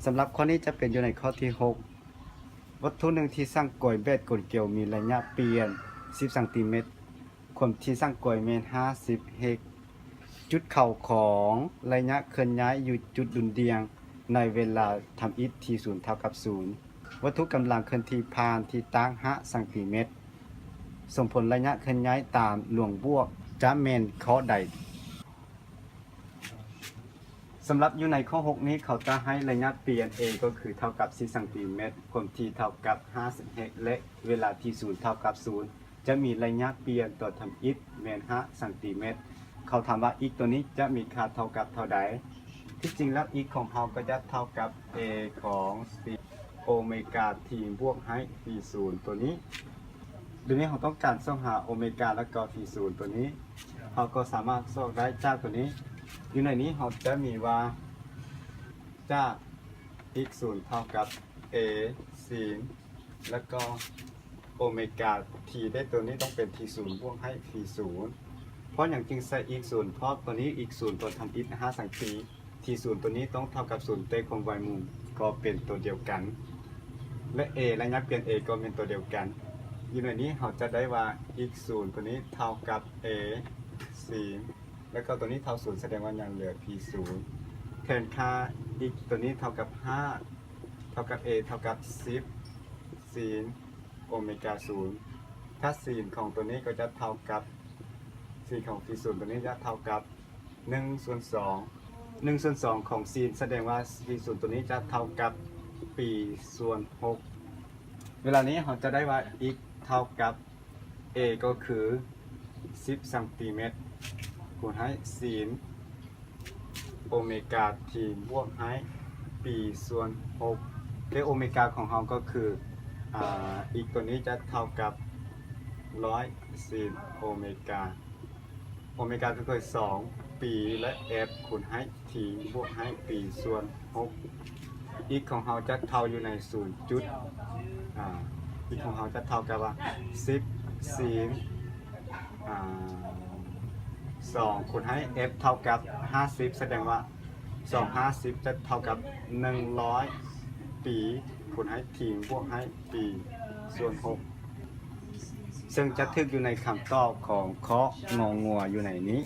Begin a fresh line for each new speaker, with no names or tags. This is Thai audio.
สำหรับข้อนี้จะเป็นอยู่ในข้อที่ 6 วัตถุหนึ่งที่สร้างกลวยเบ็ดกลเกลียวมีระยะเปลี่ยน 10 ซนเมตรความที่สร้างกลวยเมตร 50 เฮกจุดเข่าของระยะเคลื่อนย้ายอยู่จุดดุลเดียงในเวลาทำอิฐที่0เท่ากับ0วัตถุกำลังเคลื่อนที่ผ่านที่ตั้ง5 ซนเมตรส่งผลระยะเคลื่อนย้ายตามหลวงบวกจะแม่นข้อใดสำหรับอยู่ในข้อ 6 นี้เขาจะให้ระยะเปลี่ยน a ก็คือเท่ากับ10 ซนเมตรความที่เท่ากับ50 เฮกและเวลาที่0เท่ากับ0จะมีระยะเปลี่ยนต่อทำอิฐแม่น5 ซนเมตรเขาถามว่าอีกตัวนี้จะมีค่าเท่ากับเท่าใดที่จริงแล้วอีกของเขาก็จะเท่ากับ a ของ10 โอเมก้า t บวกให้ t 0ตัวนี้เดี๋ยวนี้เราต้องการส่องหาโอเมก้าและก็ t 0ตัวนี้เราก็สามารถส่องได้จากตัวนี้อยู่ในนี้เราจะมีว่าจาก x 0เท่ากับ a 0แล้วก็โอเมก้า t ได้ตัวนี้ต้องเป็น t 0บวกให้ t 0เพราะอย่างจริงใส่ x 0เพราะตัวนี้ x 0ตัวทำ x 5 สังตี t 0ตัวนี้ต้องเท่ากับ0เตะของ y มุมก็เป็นตัวเดียวกันและ a ระยะเปลี่ยน a ก็เป็นตัวเดียวกันอยู่ในนี้เราจะได้ว่า x 0ตัวนี้เท่ากับ a 0แล้วก็ตัวนี้เท่า0แสดงว่ายังเหลือ p 0แทนค่า x ตัวนี้เท่ากับ5เท่ากับ a เท่ากับ10 0โอเมก้า0ถ้า0ของตัวนี้ก็จะเท่ากับ4ของ p 0ตัวนี้จะเท่ากับ1 ส่วน 2 1 ส่วน 2 ของ แสดงว่า p 0ตัวนี้จะเท่ากับ p ส่วน 6เวลานี้เราจะได้ว่า x เท่ากับ a ก็คือ10 ซนเมตรคูณให้10 โอเมก้า t บวกให้ p ส่วน6และโอเมก้าของเราก็คืออีกตัวนี้จะเท่ากับ110 โอเมก้าก็คือ2 p และ f คูณให้ t บวกให้ p ส่วน6อีกของเราจะเท่าอยู่ใน0จุดอีกของเราจะเท่ากับว่า10 2คูณให้ f เท่ากับ50แสดงว่า250จะเท่ากับ100 ปีคูณให้ t บวกให้ p ส่วน6ซึ่งจะทึกอยู่ในคำตอบของข้ององัวอยู่ในนี้